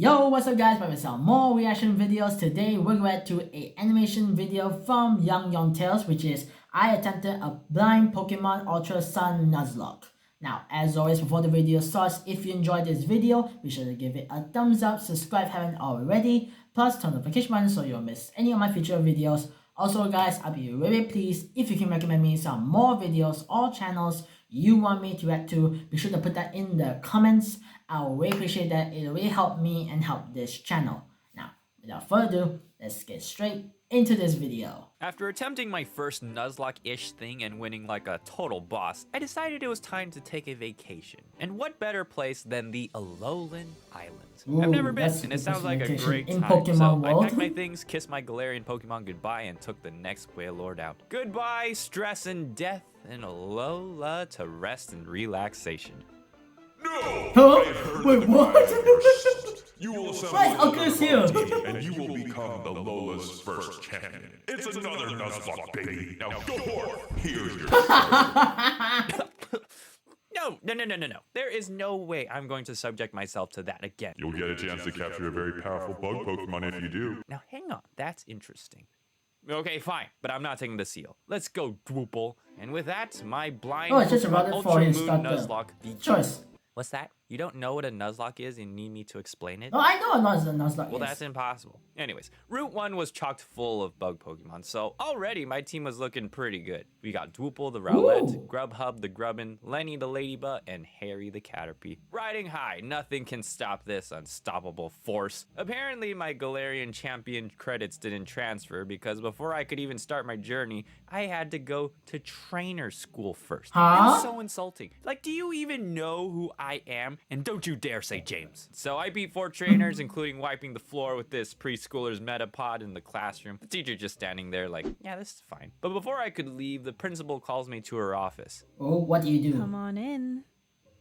Yo, what's up guys, welcome to some more reaction videos. Today we're going to an animation video from Yong Tales, which is I attempted a blind Pokemon Ultra Sun Nuzlocke. Now, as always, before the video starts, if you enjoyed this video, be sure to give it a thumbs up, subscribe if you haven't already, plus turn the notification button so you don't miss any of my future videos. Also guys, I'll be really pleased if you can recommend me some more videos or channels you want me to react to. Be sure to put that in the comments. I will really appreciate that. It'll really help me and help this channel. Now, without further ado, let's get straight into this video. After attempting my first Nuzlocke-ish thing and winning like a total boss, I decided it was time to take a vacation. And what better place than the Alolan Islands? Ooh, I've never been, and it sounds like a great time. Pokemon so World. I packed my things, kissed my Galarian Pokemon goodbye, and took the next Wailord out. Goodbye, stress and death, and Alola to rest and relaxation. No! Huh? Wait, what? You will assemble Right, okay, a here. team, and you will become the Lola's first champion. It's another Nuzlocke, baby. Now go forth. Here's your No. There is no way I'm going to subject myself to that again. You'll get a chance to capture a very powerful bug Pokemon if you do. Now, hang on. That's interesting. Okay, fine, but I'm not taking the seal. Let's go, Drupal. And with that, my blind Oh, it's just Pokemon about it for his Ultra Moon starter. Nuzlocke begins. Choice. What's that? You don't know what a Nuzlocke is and need me to explain it? No, I know a Nuzlocke. Well, that's impossible. Anyways, Route 1 was chocked full of bug Pokemon, so already my team was looking pretty good. We got Drupal the Rowlet, Ooh. Grubhub the Grubbin, Lenny the Ladybug, and Harry the Caterpie. Riding high, nothing can stop this unstoppable force. Apparently, my Galarian champion credits didn't transfer because before I could even start my journey, I had to go to trainer school first. Huh? It was so insulting. Like, do you even know who I am? And don't you dare say James. So I beat 4 trainers, including wiping the floor with this preschooler's Metapod in the classroom. The teacher just standing there like, yeah, this is fine. But before I could leave, the principal calls me to her office. Oh, what do you do? Come on in.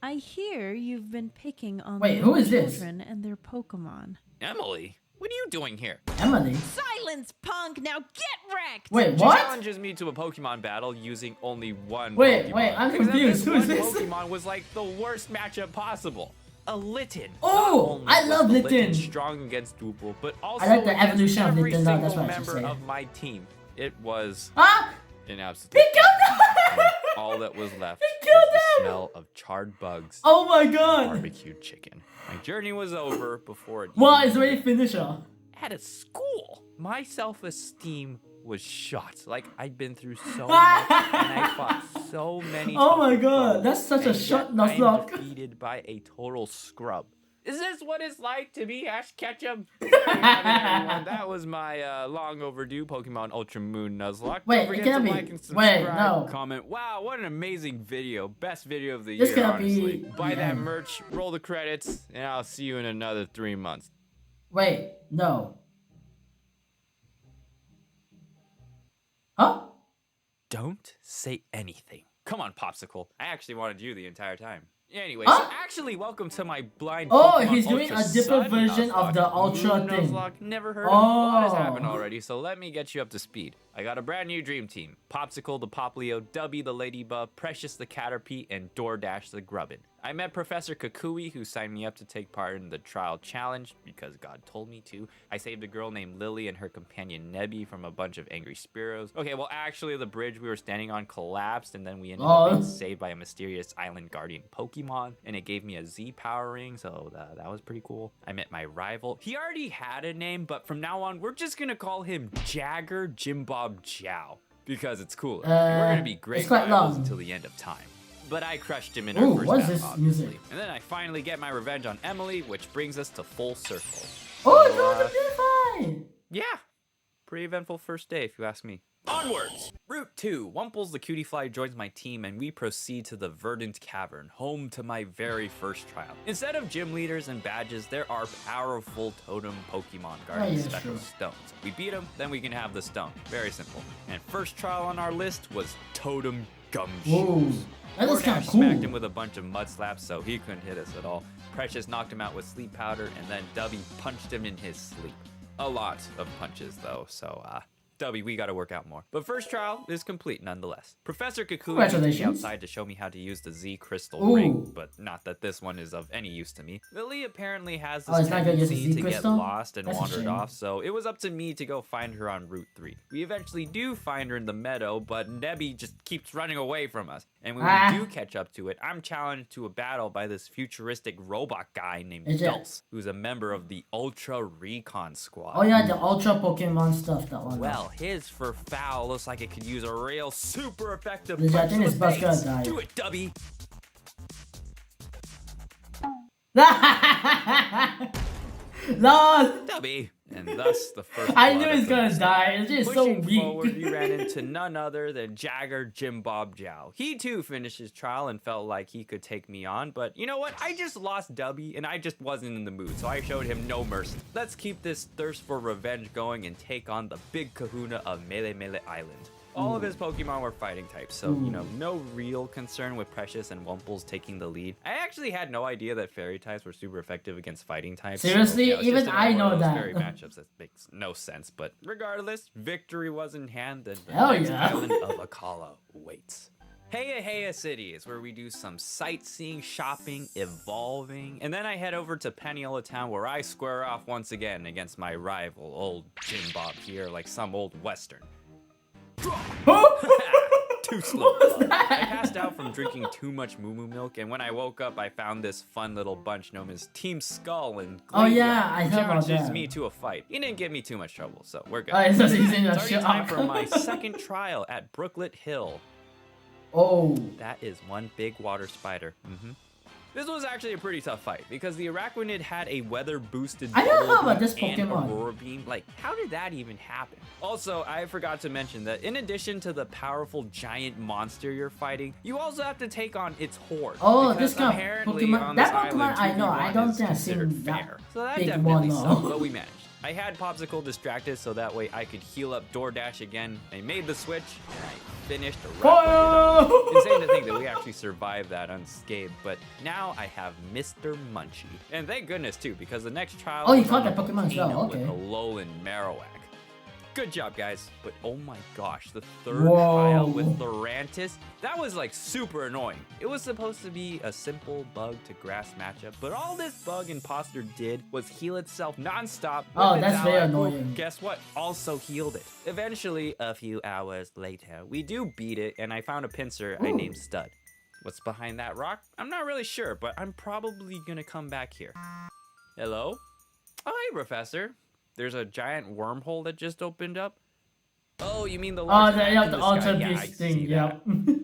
I hear you've been picking on Wait, the who is this? children and their Pokemon. Emily, what are you doing here? Emily? Silence, punk! Now get wrecked! Wait, She what? challenges me to a Pokemon battle using only one Wait, Pokemon. wait, I'm Except confused. Who is this this? Pokemon was like the worst matchup possible. A Litten. Oh, Not only I was love the Litten. strong against Drupal, but also like the against evolution of every Litten, though, that's single what I should member say. of my team. It was Ah! an absolute. He killed them! All that was left He killed was the them! smell of charred bugs Oh my and god! barbecued chicken. My journey was over before it. Wow, even it's already finished, huh? at a school. My self-esteem was shot. Like, I'd been through so much, and I fought so many. Oh my tough god, foes, that's such a and short yet I am Nuzlocke. defeated by a total scrub. Is this what it's like to be Ash Ketchum? Everyone, that was my long overdue Pokemon Ultra Moon Nuzlocke. Wait, Don't it forget cannot to be. like and subscribe, Wait, no. comment. Wow, what an amazing video. Best video of the This year, cannot be honestly. Buy the that end. merch, roll the credits, and I'll see you in another 3 months. Wait, no. Huh? Don't say anything. Come on, Popsicle. I actually wanted you the entire time. Anyway, Huh? so actually, welcome to my blind Oh, Pokemon he's doing Ultra a different Sun version of the Nuzlocke. Ultra Moon thing. Nuzlocke, never heard of it. A lot has Oh. happened already, so let me get you up to speed. I got a brand new dream team. Popsicle the Poplio, Dubby the Ladybug, Precious the Caterpie, and DoorDash the Grubbin. I met Professor Kukui, who signed me up to take part in the trial challenge because God told me to. I saved a girl named Lily and her companion Nebby from a bunch of angry Spearows. Okay, well, actually, the bridge we were standing on collapsed, and then we ended up being saved by a mysterious island guardian Pokemon, and it gave me a Z power ring, so that was pretty cool. I met my rival. He already had a name, but from now on, we're just gonna call him Jagger Jim Bob Jow because it's cooler. And we're gonna be great it's quite rivals long. until the end of time. But I crushed him in Ooh, our first what's battle, this obviously. music? And then I finally get my revenge on Emily, which brings us to full circle. Oh, So, it's going to beautify! yeah, pretty eventful first day, if you ask me. Onwards! Route 2. Wumples the Cutie Fly joins my team, and we proceed to the Verdant Cavern, home to my very first trial. Instead of gym leaders and badges, there are powerful totem Pokemon guarding yeah, special sure. stones. We beat them, then we can have the stone. Very simple. And first trial on our list was Totem Gumshoes. Whoa, that is kind DoorDash of smacked him cool. with a bunch of mud slaps, so he couldn't hit us at all. Precious knocked him out with sleep powder, and then Dubby punched him in his sleep. A lot of punches, though, so Dubby, we gotta work out more. But first trial is complete nonetheless. Professor Kukui took me Congratulations. outside to show me how to use the Z crystal Ooh. ring, but not that this one is of any use to me. Lily apparently has this it's not gonna use the tendency Z to get crystal? lost and That's a wandered shame. off, so it was up to me to go find her on Route 3. We eventually do find her in the meadow, but Nebby just keeps running away from us. And when we do catch up to it, I'm challenged to a battle by this futuristic robot guy named Is it? Dulce, who's a member of the Ultra Recon Squad. Oh yeah, the Ultra Pokemon stuff, that one. Well, his for foul looks like it could use a real super effective Legit, I punch think to this the bug's gonna face. die. Do it, Dubby. LOL! Dubby. And thus the first. I knew blood he's of gonna the die. It's just so Pushing weak. forward, we ran into none other than Jagger Jim Bob Jow. He too finished his trial and felt like he could take me on, but you know what? I just lost Dubby and I just wasn't in the mood, so I showed him no mercy. Let's keep this thirst for revenge going and take on the big kahuna of Mele Mele Island. All of his Pokemon were fighting types, so, you know, no real concern with Precious and Wumples taking the lead. I actually had no idea that Fairy types were super effective against fighting types. Seriously? So, you know, it's Even just another I one know of those that. Fairy matchups that makes no sense, but regardless, victory was in hand and the Hell next yeah. island of Akala waits. Heya Heya City is where we do some sightseeing, shopping, evolving, and then I head over to Paniola Town where I square off once again against my rival, old Jim Bob here, like some old western. Too slow. I passed out from drinking too much moo moo milk, and when I woke up, I found this fun little bunch known as Team Skull and Oh, yeah, I who heard about challenges that. me to a fight. He didn't give me too much trouble, so we're good. Oh, it's just using the It's already shit time on. for my second trial at Brooklet Hill. Oh. That is one big water spider. This was actually a pretty tough fight because the Araquanid had a weather boosted I don't know Bubble about this Beam and Pokemon. Aurora Beam. Like, how did that even happen? Also, I forgot to mention that in addition to the powerful giant monster you're fighting, you also have to take on its horde. Oh, because this kind of apparently Pokemon. on That this Pokemon island, I know. I 2v1 don't is think I've seen considered that fair. So that big definitely one, sucked, though. but we managed. I had Popsicle distracted so that way I could heal up DoorDash again. I made the switch and I finished Fire! Insane to think that we actually survived that unscathed, but now I have Mr. Munchie. And thank goodness too, because the next trial Oh, you was caught on that Pokemon as well, Volcano okay. with Alolan Marowak. Good job, guys. But oh my gosh, the third Whoa. trial with Lurantis, that was like super annoying. It was supposed to be a simple bug to grass matchup, but all this bug imposter did was heal itself nonstop. Oh, with its that's very ally, who, annoying. Guess what? Also healed it. Eventually, a few hours later, we do beat it, and I found a pincer I Ooh. named Stud. What's behind that rock? I'm not really sure, but I'm probably gonna come back here. Hello? Oh, hey, Professor. There's a giant wormhole that just opened up. Oh, you mean the Oh, large the, crack yeah, in the the sky? Ultra Yeah, I Beast thing. see that. Yep.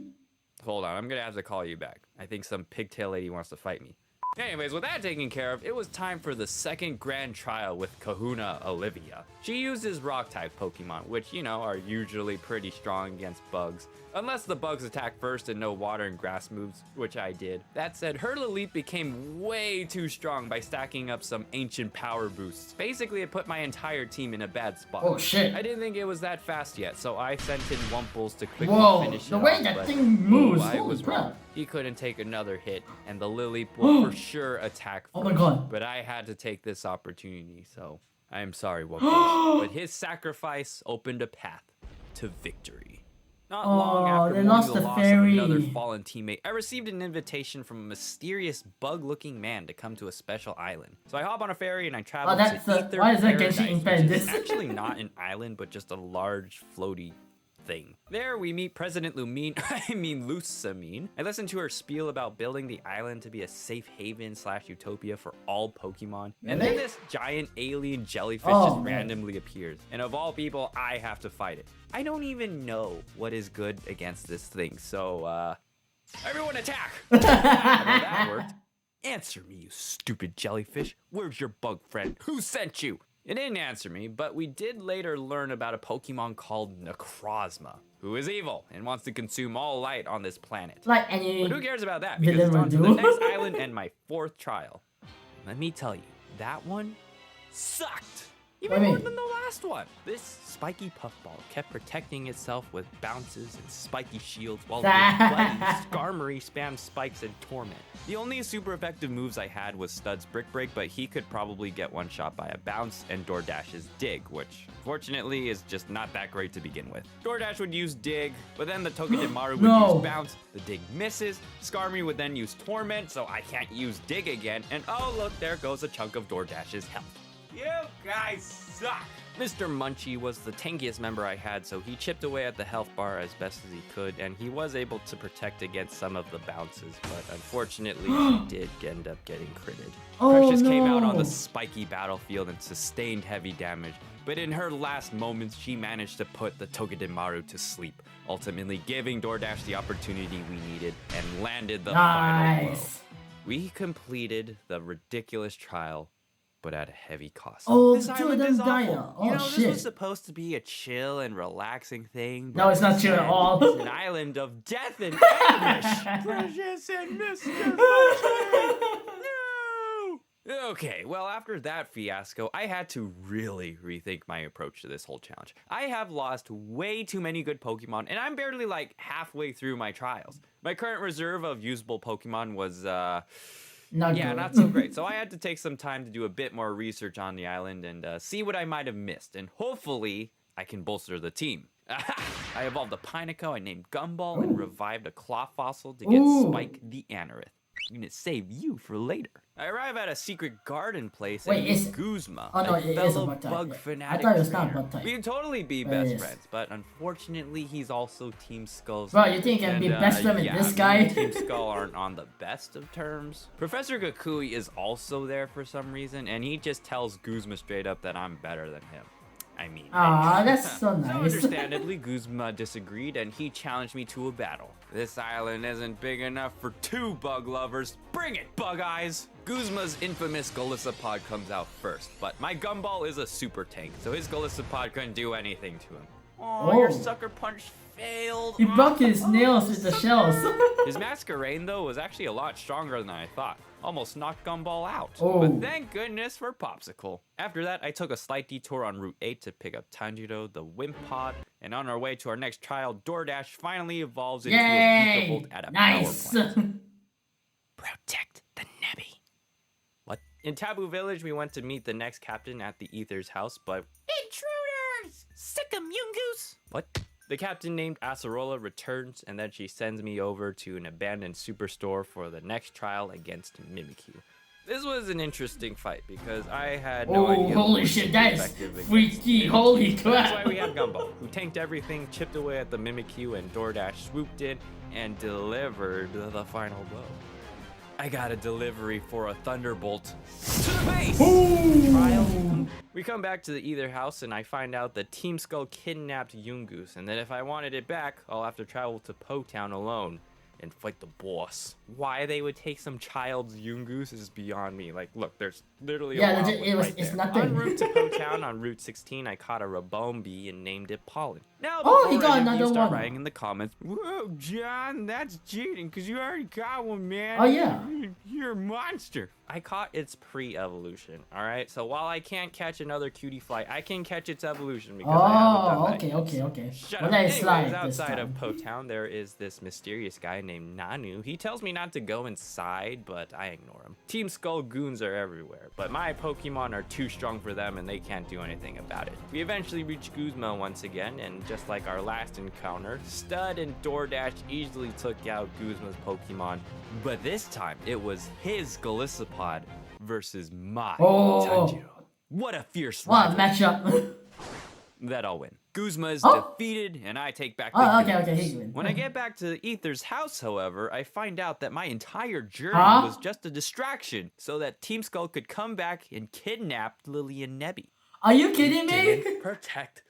Hold on, I'm gonna have to call you back. I think some pigtail lady wants to fight me. Anyways, with that taken care of, it was time for the second grand trial with Kahuna Olivia. She uses rock-type Pokemon, which, you know, are usually pretty strong against bugs. Unless the bugs attack first and no water and grass moves, which I did. That said, her Elite became way too strong by stacking up some ancient power boosts. Basically, it put my entire team in a bad spot. Oh, shit. I didn't think it was that fast yet, so I sent in Wumples to quickly Whoa, finish the it way off, that but, thing moves, I holy was wrong. crap. He couldn't take another hit, and the Lily will for sure attack first. Oh my god. But I had to take this opportunity, so I am sorry, Wumples. But his sacrifice opened a path to victory. Not long after they mourning lost the the loss fairy. of another fallen teammate, I received an invitation from a mysterious bug-looking man to come to a special island. So I hop on a ferry and I travel that's to the- Aether why is that Paradise, Genshin which Impact is this? actually not an island, but just a large floaty thing. There we meet President Lusamine. I listened to her spiel about building the island to be a safe haven / utopia for all Pokemon. And then Really? this giant alien jellyfish Oh, just man. randomly appears. And of all people, I have to fight it. I don't even know what is good against this thing, so everyone attack! How that worked. Answer me, you stupid jellyfish. Where's your bug friend? Who sent you? It didn't answer me, but we did later learn about a Pokemon called Necrozma, who is evil and wants to consume all light on this planet. Like any But who cares about that? Because villain it's would on to the do. next island and my fourth trial. Let me tell you, that one sucked. Even What do you more mean? than the last one. This spiky puffball kept protecting itself with bounces and spiky shields while the bloody Skarmory spammed spikes and torment. The only super effective moves I had was Stud's Brick Break, but he could probably get one shot by a bounce and DoorDash's Dig, which fortunately is just not that great to begin with. DoorDash would use Dig, but then the Togedemaru would No. use bounce, the Dig misses, Skarmory would then use torment, so I can't use Dig again, and oh look, there goes a chunk of DoorDash's health. You guys suck! Mr. Munchie was the tankiest member I had, so he chipped away at the health bar as best as he could, and he was able to protect against some of the bounces, but unfortunately, he did end up getting critted. Oh, Precious came out on no. the spiky battlefield and sustained heavy damage, but in her last moments, she managed to put the Togedemaru to sleep, ultimately giving DoorDash the opportunity we needed and landed the final blow. Nice. We completed the ridiculous trial, but at a heavy cost. Oh, This two of island them is died. awful. Oh, This shit. was supposed to be a chill and relaxing thing. No, but it's not chill at instead, all. It's an island of death and anguish. Precious and Mr. No! Okay, well, after that fiasco, I had to really rethink my approach to this whole challenge. I have lost way too many good Pokemon, and I'm barely like halfway through my trials. My current reserve of usable Pokemon was, Not yeah, good. not so great. So I had to take some time to do a bit more research on the island and see what I might have missed. And hopefully, I can bolster the team. I evolved a Pineco, I named Gumball, and revived a Claw Fossil to get Ooh. Spike the Anorith. I'm gonna save you for later. I arrive at a secret garden place Wait, and is- meet Guzma, Oh, no, a it is a fellow bug type. bug I fanatic thought it was not trainer. bug type. We can totally be But it best is. friends, but unfortunately, he's also Team Skull's Bro, you think you can be best friend with yeah, this me guy? and Team Skull aren't on the best of terms. Professor Kakui is also there for some reason, and he just tells Guzma straight up that I'm better than him. I mean, Aw, that's so So nice. understandably, Guzma disagreed, and he challenged me to a battle. This island isn't big enough for two bug lovers. Bring it, Bug Eyes! Guzma's infamous Golisopod comes out first, but my Gumball is a super tank, so his Golisopod couldn't do anything to him. Oh, your Oh. sucker punch failed. He broke his nails with the shells. His Masquerain, though, was actually a lot stronger than I thought. Almost knocked Gumball out. Oh. But thank goodness for Popsicle. After that, I took a slight detour on Route 8 to pick up Tanjiro, the Wimpod, and on our way to our next trial, DoorDash finally evolves into a Yay! Beetlevolt at a Nice. power plant. Protect the Nebby. What? In Taboo Village, we went to meet the next captain at the Aether's house, but intruders! Sick 'em, Yungoos! What? The captain named Acerola returns, and then she sends me over to an abandoned superstore for the next trial against Mimikyu. This was an interesting fight because I had no Oh, idea. holy what was shit, that is effective against freaky. Mimikyu. Holy That's why crap. we have Gumball, who tanked everything, chipped away at the Mimikyu, and DoorDash swooped in and delivered the final blow. I got a delivery for a Thunderbolt to the base! Trial. We come back to the Aether house and I find out that Team Skull kidnapped Yungoos, and that if I wanted it back, I'll have to travel to Po Town alone and fight the boss. Why they would take some child's Yungoos is beyond me. Like, look, there's literally Yeah, a legit, wildwood it was- right it's there. nothing. En route to Po Town on Route 16, I caught a Rabombi and named it Pollen. Now, Oh, he before got any of you another start one. writing in the comments, whoa, John, that's cheating, because you already got one, man. Oh, yeah. You're a monster. I caught its pre-evolution, all right? So while I can't catch another cutie fly, I can catch its evolution because I haven't Oh, done that okay, yet. okay, okay. Shut Well, up. that is Anyways, slide this outside time. of Po Town, there is this mysterious guy named Nanu. He tells me not to go inside, but I ignore him. Team Skull goons are everywhere, but my Pokemon are too strong for them and they can't do anything about it. We eventually reach Guzma once again, and just like our last encounter, Stud and DoorDash easily took out Guzma's Pokemon, but this time it was his Golisopod versus my Oh. Tanjiro. What a fierce What a rivalry. matchup. That I'll win. Guzma is Oh. defeated, and I take back the Oh, okay, Yungoos. okay, he win. When I get back to the Aether's house, however, I find out that my entire journey Huh? was just a distraction so that Team Skull could come back and kidnap Lily and Nebby. Are you kidding me? Didn't protect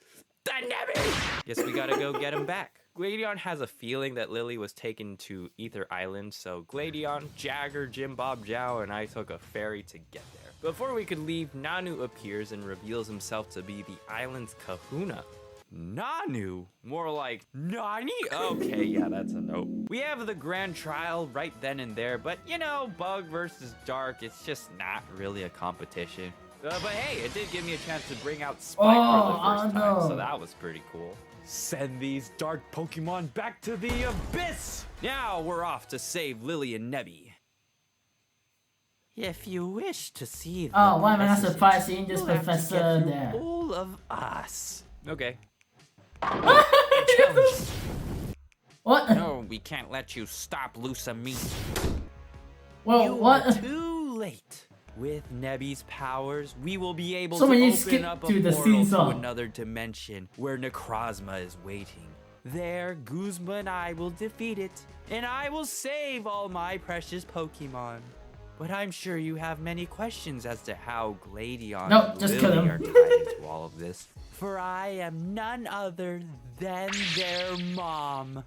the Nebby! Guess we gotta go get him back. Gladion has a feeling that Lily was taken to Aether Island, so Gladion, Jagger, Jim Bob Jow, and I took a ferry to get there. Before we could leave, Nanu appears and reveals himself to be the island's kahuna. Nanu? More like Nani? Okay, yeah, that's a no. We have the grand trial right then and there, but you know, Bug versus Dark, it's just not really a competition. But hey, it did give me a chance to bring out Spike for the first time, so that was pretty cool. Send these dark Pokemon back to the abyss! Now we're off to save Lily and Nebby. If you wish to see the Oh, why am I not messages, surprised seeing this you'll have to professor get through there? all of us. Okay. What? No, we can't let you stop Lusamine. Well, You what? are too late. With Nebby's powers, we will be able So to when you open skip up a to the portal scene to song. another dimension where Necrozma is waiting. There, Guzma and I will defeat it, and I will save all my precious Pokemon. But I'm sure you have many questions as to how Gladion Nope, and just kill Lily him. are tied into all of this. For I am none other than their mom.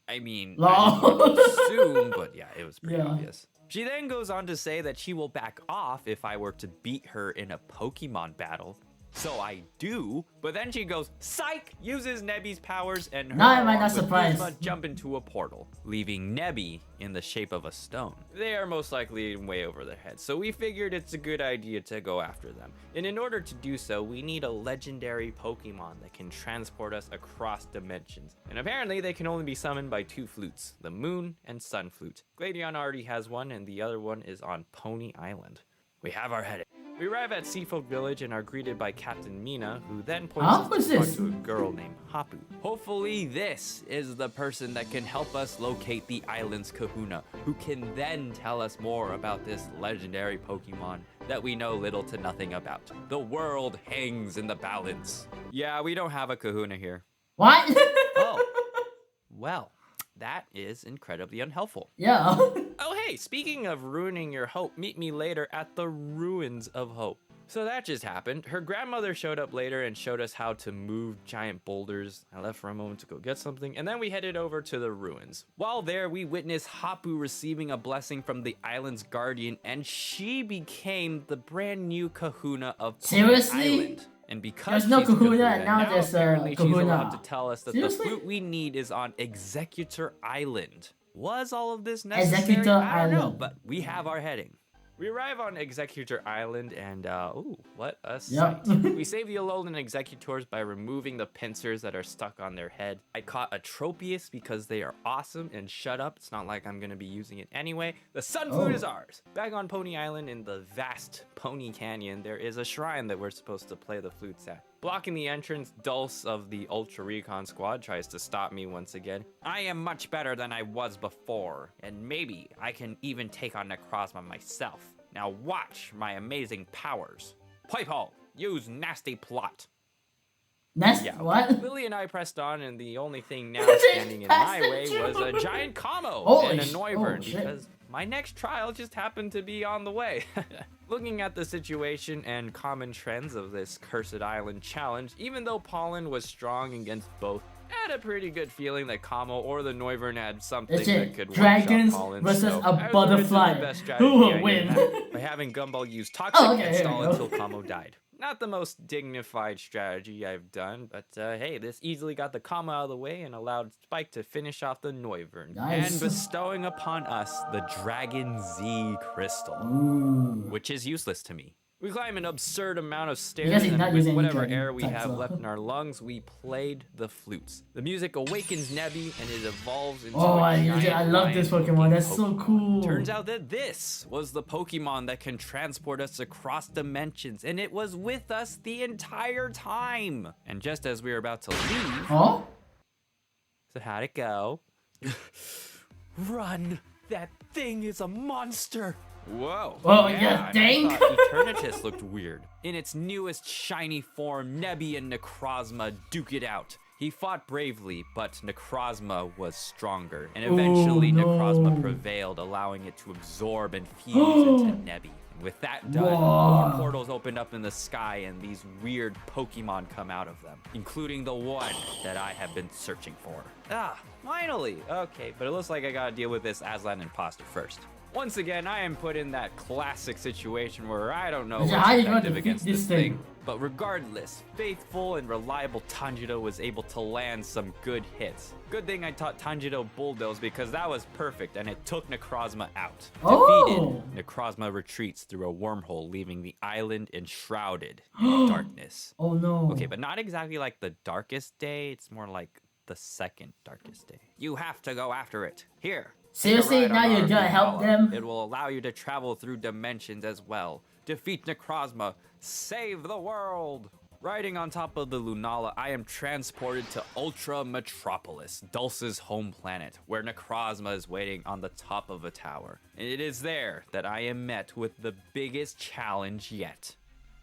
I mean, I Lol. didn't assume, but yeah, it was pretty Yeah. obvious. She then goes on to say that she will back off if I were to beat her in a Pokemon battle. So I do, but then she goes, psych, uses Nebby's powers, and her Now am I along not with surprised? Guzma jump into a portal, leaving Nebby in the shape of a stone. They are most likely way over their heads, so we figured it's a good idea to go after them. And in order to do so, we need a legendary Pokemon that can transport us across dimensions. And apparently they can only be summoned by two flutes, the Moon and Sun Flute. Gladion already has one, and the other one is on Pony Island. We have our headache. We arrive at Seafolk Village and are greeted by Captain Mina, who then points Huh? us Who's to talk this? to a girl named Hapu. Hopefully this is the person that can help us locate the island's kahuna, who can then tell us more about this legendary Pokemon that we know little to nothing about. The world hangs in the balance. Yeah, we don't have a kahuna here. What? Oh, well, that is incredibly unhelpful. Yeah. Oh hey, speaking of ruining your hope, meet me later at the Ruins of Hope. So that just happened. Her grandmother showed up later and showed us how to move giant boulders. I left for a moment to go get something, and then we headed over to the ruins. While there, we witnessed Hapu receiving a blessing from the island's guardian, and she became the brand new kahuna of Pony Seriously? Island. And because There's no she's kahuna, and now now there's a apparently she's kahuna. allowed to tell us that Seriously? the flute we need is on Executor Island. Was all of this necessary? Executor I don't know, Island. but we have our heading. We arrive on Executor Island and, ooh, what a sight. Yep. We save the Alolan Executors by removing the pincers that are stuck on their head. I caught a Tropius because they are awesome, and shut up, it's not like I'm gonna be using it anyway. The Sun Flute is ours. Back on Pony Island in the vast Pony Canyon, there is a shrine that we're supposed to play the flutes at. Blocking the entrance, Dulce of the Ultra Recon Squad tries to stop me once again. I am much better than I was before, and maybe I can even take on Necrozma myself. Now watch my amazing powers. Pipe hole, use nasty plot. That's Yeah, what? Lily and I pressed on, and the only thing now Just standing in pass my the way was a giant Camo Holy and a sh- Noivern oh, shit. because my next trial just happened to be on the way. Looking at the situation and common trends of this Cursed Island challenge, even though Pollen was strong against both, I had a pretty good feeling that Camo or the Noivern had something That's that it. could Dragons one-shot Pollen. versus so a I resorted to butterfly. the best Who strategy will I knew win? how, by having Gumball use Toxic Oh, okay, and here stall we go. until Camo died. Not the most dignified strategy I've done, but hey, this easily got the Camo out of the way and allowed Spike to finish off the Noivern. Nice. And bestowing upon us the Dragon Z Crystal, Ooh. which is useless to me. We climb an absurd amount of Because stairs, he's and not with using whatever dragon air we type, have so. left in our lungs, we played the flutes. The music awakens Nebby, and it evolves into Oh, a I giant love this lion-looking Pokemon. That's so cool. Turns out that this was the Pokemon that can transport us across dimensions, and it was with us the entire time. And just as we were about to leave, Huh? so how'd it go? Run! That thing is a monster! Whoa. Oh, yeah, you and I think? thought Eternatus looked weird. In its newest shiny form, Nebby and Necrozma duke it out. He fought bravely, but Necrozma was stronger, and eventually no. Necrozma prevailed, allowing it to absorb and fuse into Nebby. And with that done, Whoa. more portals open up in the sky, and these weird Pokemon come out of them, including the one that I have been searching for. Ah, finally! Okay, but it looks like I gotta deal with this Aslan imposter first. Once again, I am put in that classic situation where I don't know Yeah, what's how you gonna effective defeat against this this thing? thing. But regardless, faithful and reliable Tanjiro was able to land some good hits. Good thing I taught Tanjiro Bulldoze because that was perfect and it took Necrozma out. Oh! Defeated, Necrozma retreats through a wormhole, leaving the island enshrouded in darkness. Oh no. Okay, but not exactly like the darkest day, it's more like the second darkest day. You have to go after it. Here. Seriously, take a ride now on you're our gonna help Lunala. them? It will allow you to travel through dimensions as well. Defeat Necrozma. Save the world. Riding on top of the Lunala, I am transported to Ultra Metropolis, Dulce's home planet, where Necrozma is waiting on the top of a tower. And it is there that I am met with the biggest challenge yet.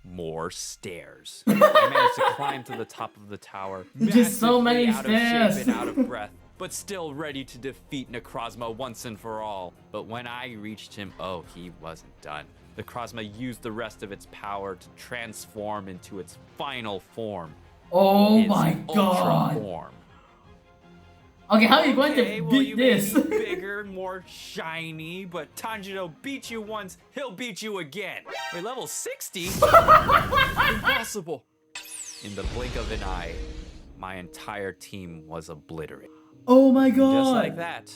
More stairs. I managed to climb to the top of the tower, Just so many massively out of stairs. shape and out of breath, but still ready to defeat Necrozma once and for all. But when I reached him, oh, he wasn't done. Necrozma used the rest of its power to transform into its final form. Oh Its my Ultra god. form. Okay, how are you going Okay, to well, beat you may this? be bigger, more shiny, but Tanjiro beat you once, he'll beat you again. Wait, level 60? Impossible. In the blink of an eye, my entire team was obliterated. Oh my god. Just like that,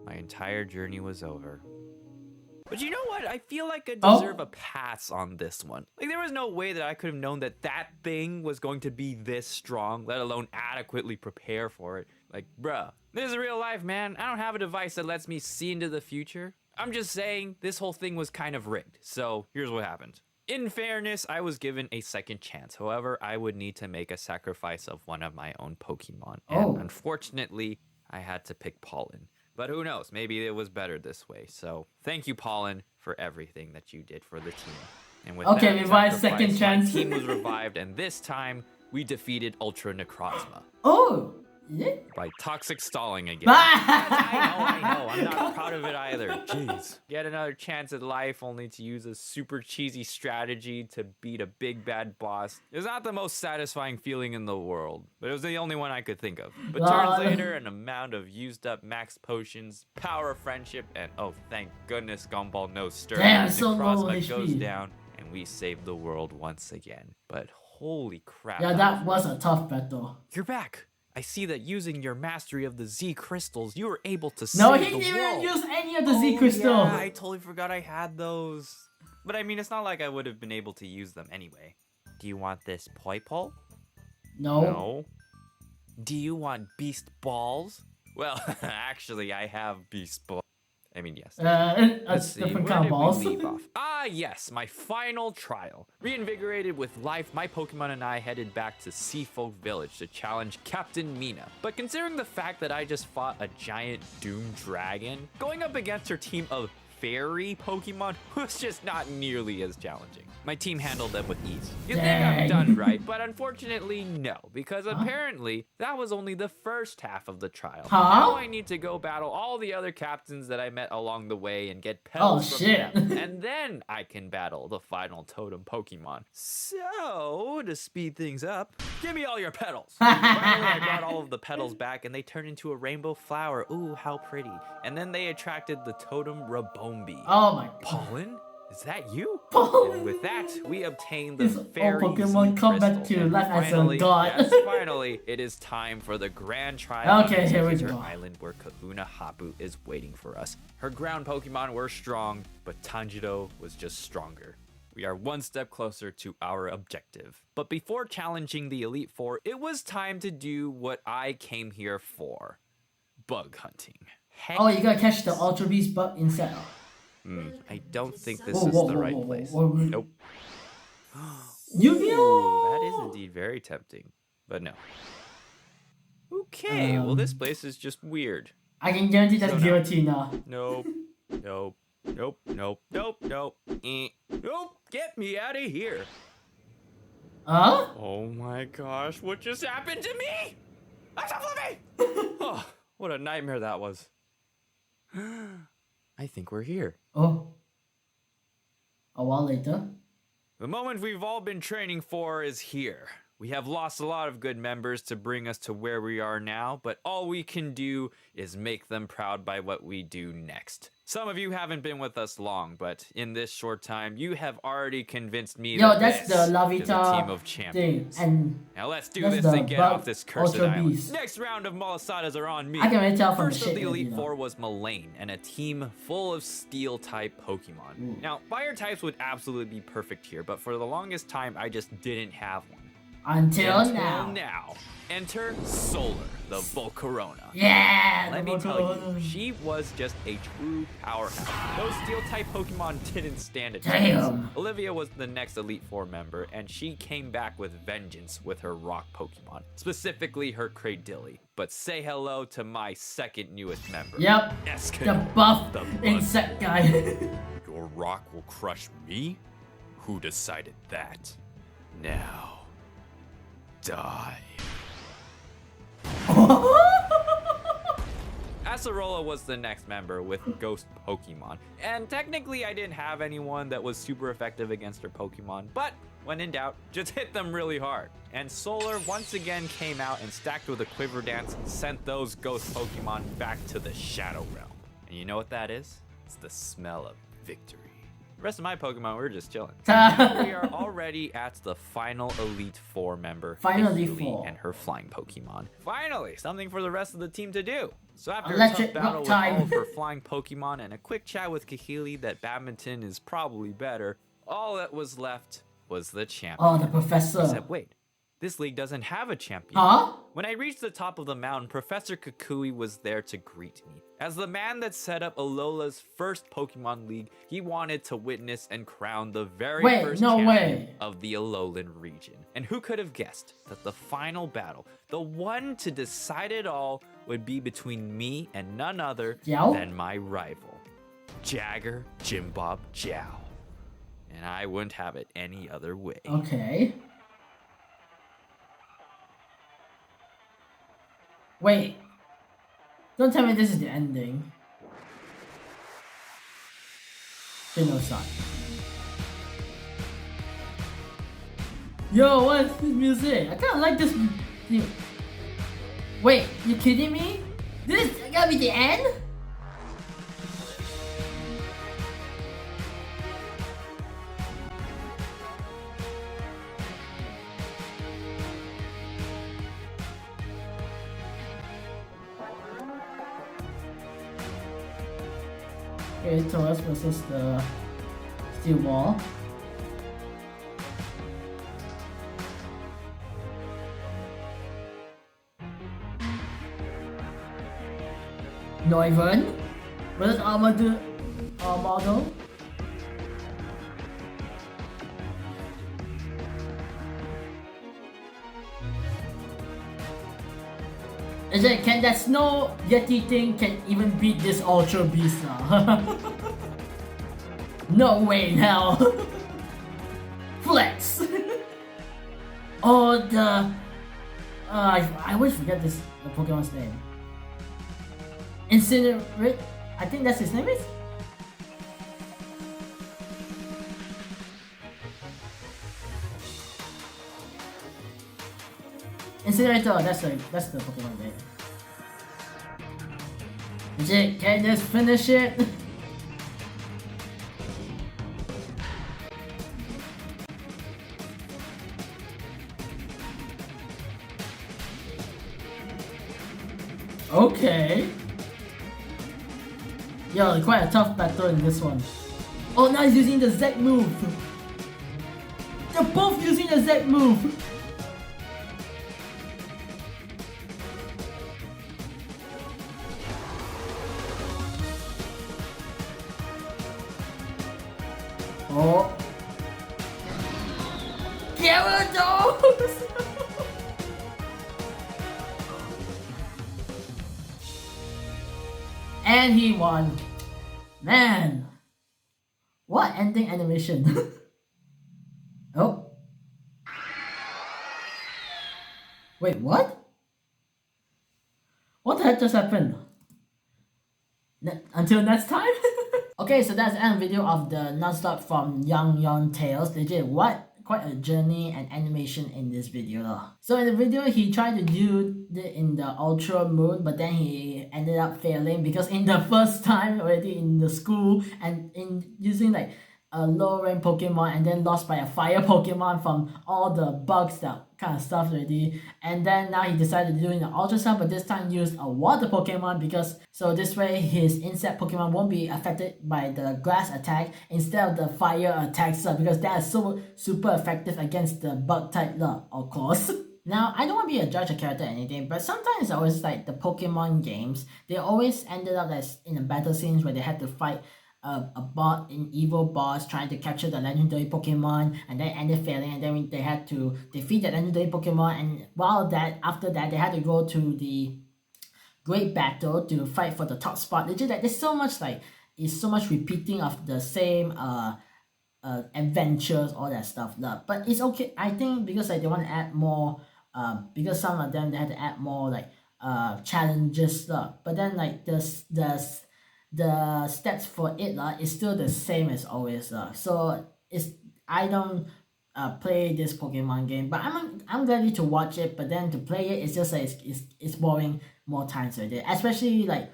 my entire journey was over. But you know what? I feel like I deserve a pass on this one. Like, there was no way that I could have known that that thing was going to be this strong, let alone adequately prepare for it. Like, bruh, this is real life, man. I don't have a device that lets me see into the future. I'm just saying this whole thing was kind of rigged. So here's what happened. In fairness, I was given a second chance. However, I would need to make a sacrifice of one of my own Pokemon. And unfortunately, I had to pick Pollen. But who knows? Maybe it was better this way. So thank you, Pollen, for everything that you did for the team. And with that revive second sacrifice, chance. my team was revived, and this time we defeated Ultra Necrozma Oh, yeah. by toxic stalling again. I know. I'm not proud of it either. Jeez. Yet another chance at life, only to use a super cheesy strategy to beat a big bad boss. It's not the most satisfying feeling in the world, but it was the only one I could think of. But turns later, an amount of used up max potions, power of friendship, and oh, thank goodness Gumball knows stir. Damn, so low Necrozma HP. goes down, and we save the world once again. But holy crap. Yeah, that was a tough battle. You're back. I see that using your mastery of the Z crystals, you were able to No, save he the didn't world. even use any of the Z crystal. Yeah, I totally forgot I had those. But I mean, it's not like I would have been able to use them anyway. Do you want this Poipole? No. Do you want Beast Balls? Well, actually, I have Beast Balls. I mean, yes. A Let's see, different where kind of did balls. we leave off? Ah, yes, my final trial. Reinvigorated with life, my Pokemon and I headed back to Seafolk Village to challenge Captain Mina. But considering the fact that I just fought a giant Doom Dragon, going up against her team of fairy Pokemon was just not nearly as challenging. My team handled them with ease. You think I'm done, right? But unfortunately, no, because apparently that was only the first half of the trial. Now I need to go battle all the other captains that I met along the way and get petals from them, and then I can battle the final totem Pokemon. So, to speed things up, give me all your petals. Finally, I got all of the petals back, and they turned into a rainbow flower. Ooh, how pretty. And then they attracted the totem Rabombi. Oh my god. Pollen? Is that you? Pollen. And with that, we obtained the This fairy Pokemon Z come back crystal. to And life as a finally, god. yes, finally, it is time for the grand trial Okay, on here we Aether go. Island where Kahuna Hapu is waiting for us. Her ground Pokemon were strong, but Tanjiro was just stronger. We are one step closer to our objective. But before challenging the Elite Four, it was time to do what I came here for. Bug hunting. Heck, Oh, you gotta catch the Ultra Beast bug inside. I don't think this is the right place. Nope. Yu-Gi-Oh! Ooh, that is indeed very tempting, but no. Okay, well this place is just weird. I can guarantee that's So no. Giratina. Nope. Nope. Nope. Nope. Nope. Nope. Nope. Get me out of here. Huh? Oh my gosh, what just happened to me? Stop Fluffy! Oh, what a nightmare that was. I think we're here. Oh. A while later. The moment we've all been training for is here. We have lost a lot of good members to bring us to where we are now, but all we can do is make them proud by what we do next. Some of you haven't been with us long, but in this short time, you have already convinced me Yo, that that's this the La is a team of Vita champions. thing, and Now let's do that's this the and get Bug off this cursed Ultra island. Beast. Next round of Malasadas are on me. I can already tell from the First of shape the of it, Elite you know. Four was Mullane and a team full of Steel-type Pokemon. Now, Fire types would absolutely be perfect here, but for the longest time, I just didn't have one. Until now. Enter Solar, the Volcarona. Yeah! Let the me tell Volcarona. you, she was just a true powerhouse. Those Steel-type Pokemon didn't stand a Damn. chance. Olivia was the next Elite Four member, and she came back with vengeance with her rock Pokemon, specifically her Cradilly. But say hello to my second newest member. Yep. Eskin, The buff the bug. insect guy. Your rock will crush me? Who decided that? Now, die. Acerola was the next member with Ghost Pokemon. And technically I didn't have anyone that was super effective against her Pokemon, but when in doubt, just hit them really hard. And Solar once again came out and stacked with a Quiver Dance sent those Ghost Pokemon back to the Shadow Realm. And you know what that is? It's the smell of victory. The rest of my Pokemon were just chilling. We are already at the final Elite Four member, Final Elite Kahili, Four. and her flying Pokemon. Finally, something for the rest of the team to do. So after Electric a tough battle rock with time. all of her flying Pokemon and a quick chat with Kahili that badminton is probably better, all that was left was the champion. Oh, the professor. Except wait, this league doesn't have a champion. Huh? When I reached the top of the mountain, Professor Kukui was there to greet me. As the man that set up Alola's first Pokemon League, he wanted to witness and crown the very Wait, first no champion way. of the Alolan region. And who could have guessed that the final battle, the one to decide it all, would be between me and none other Jiao? than my rival, Jagger Jimbob Jiao. And I wouldn't have it any other way. Okay. Wait. Don't tell me this is the ending. Genocide. Yo, what's this music? I kinda like this thing. Wait, you kidding me? This is gonna be the end? Okay, Taurus versus the Steel Wall. Neuven versus Armado. Is it, can that snow Yeti thing can even beat this Ultra Beast now? No way in hell. Flex. Oh, the I always forget the Pokemon's name. Incinerate? I think that's his name is? Incinerator, that's the Pokemon name. Legit, can you just finish it? Okay. Yo, quite a tough battle in this one. Oh, now he's using the Z move. They're both using the Z move. Oh. Gyarados! And he won. Man. What ending animation. Oh. Wait, what? What the heck just happened? Until next time? Okay, so that's the end video of the Nuzlocke from Yong Tales. Legit, what quite a journey and animation in this video lah. So in the video, he tried to do it in the Ultra Moon, but then he ended up failing because in the first time already in the school and in using like a low rank Pokemon and then lost by a fire Pokemon from all the bugs, that kind of stuff already. And then now he decided to do it in the Ultra Sun, but this time used a water Pokemon because so this way his insect Pokemon won't be affected by the grass attack instead of the fire attacks because that is so super effective against the bug type of course. Now, I don't want to be a judge of character or anything, but sometimes I always like the Pokemon games, they always ended up as in a battle scenes where they had to fight an evil boss trying to capture the legendary Pokemon and then ended failing, and then they had to defeat the legendary Pokemon, and after that they had to go to the great battle to fight for the top spot. Legit, like, there's so much like it's so much repeating of the same adventures, all that stuff. But it's okay, I think, because like they want to add more because some of them they had to add more like challenges but then like the stats for it is still the same as always so I don't play this Pokemon game, but I'm ready to watch it, but then to play it, it's just like it's boring more times already, especially like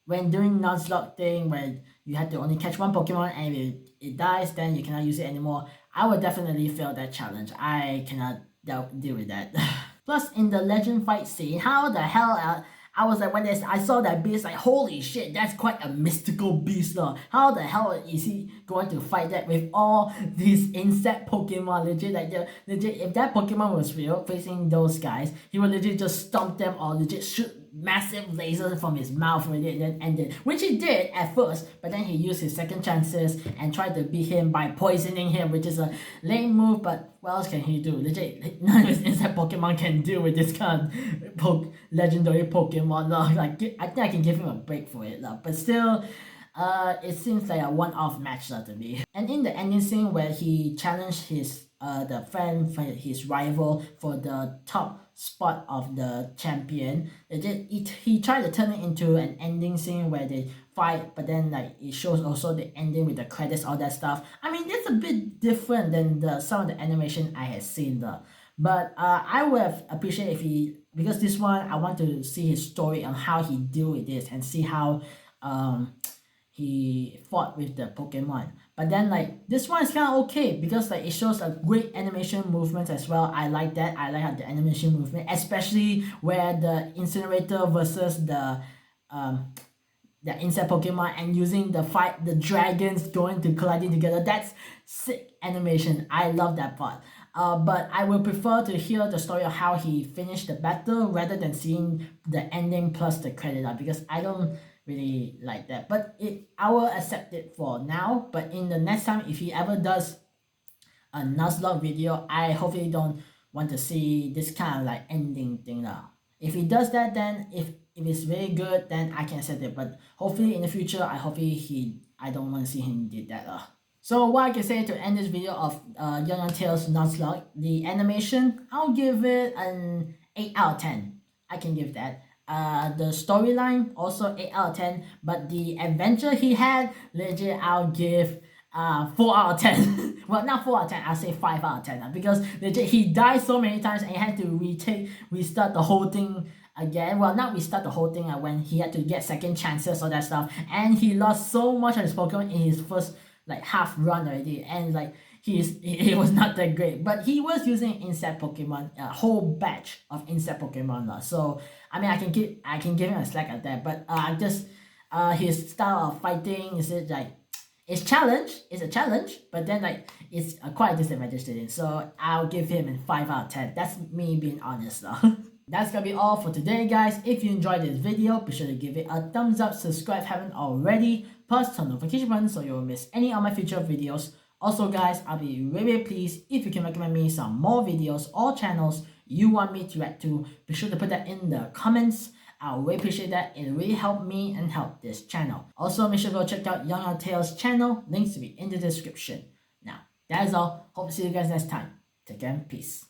when doing Nuzlocke thing where you had to only catch one Pokemon and if it dies then you cannot use it anymore. I would definitely fail that challenge. I cannot deal with that. Plus in the legend fight scene, how the hell I was like, when I saw that beast, like, holy shit, that's quite a mystical beast how the hell is he going to fight that with all these insect Pokemon? Legit, like, legit, if that Pokemon was real facing those guys, he would legit just stomp them or legit shoot massive lasers from his mouth already and then end it, which he did at first, but then he used his second chances and tried to beat him by poisoning him, which is a lame move, but what else can he do? Legit, none of his insect Pokemon can do with this kind of legendary Pokemon like, I think I can give him a break for it but still it seems like a one-off match to me. And in the ending scene where he challenged his the friend, his rival, for the top spot of the champion, he tried to turn it into an ending scene where they fight, but then like it shows also the ending with the credits, all that stuff. I mean, it's a bit different than some of the animation I had seen but I would have appreciated if he, because this one I want to see his story on how he deal with this and see how he fought with the Pokemon. But then like this one is kind of okay because like it shows a great animation movement as well. I like that. I like how the animation movement, especially where the Incinerator versus the insect Pokemon and using the dragons going to colliding together. That's sick animation. I love that part. But I will prefer to hear the story of how he finished the battle rather than seeing the ending plus the credit because I don't really like that. But I will accept it for now. But in the next time, if he ever does a Nuzlocke video, I hopefully don't want to see this kind of like ending thing If he does that, then if it's really good, then I can accept it. But hopefully in the future, I don't want to see him did that So what I can say to end this video of Yong Tales Nuzlocke, the animation, I'll give it an 8 out of 10. I can give that. The storyline, also 8 out of 10. But the adventure he had, legit, I'll give 4 out of 10. Well, not 4 out of 10, I'll say 5 out of 10. Because legit, he died so many times and he had to restart the whole thing again. Well, not restart the whole thing when he had to get second chances, all that stuff. And he lost so much of his Pokemon in his first like half run already, and like he was not that great, but he was using insect Pokemon, a whole batch of insect Pokemon so I mean I can give him a slack at that, but just his style of fighting is it's a challenge, but then like it's quite a disadvantage to him, so I'll give him a 5 out of 10. That's me being honest That's gonna be all for today, guys. If you enjoyed this video, be sure to give it a thumbs up, subscribe if you haven't already, plus turn notification button so you won't miss any of my future videos. Also guys, I'll be really pleased if you can recommend me some more videos or channels you want me to react to. Be sure to put that in the comments. I really appreciate that. It really helped me and helped this channel. Also, make sure to go check out Yong Tales channel. Links will be in the description. Now, that is all. Hope to see you guys next time. Take care and peace.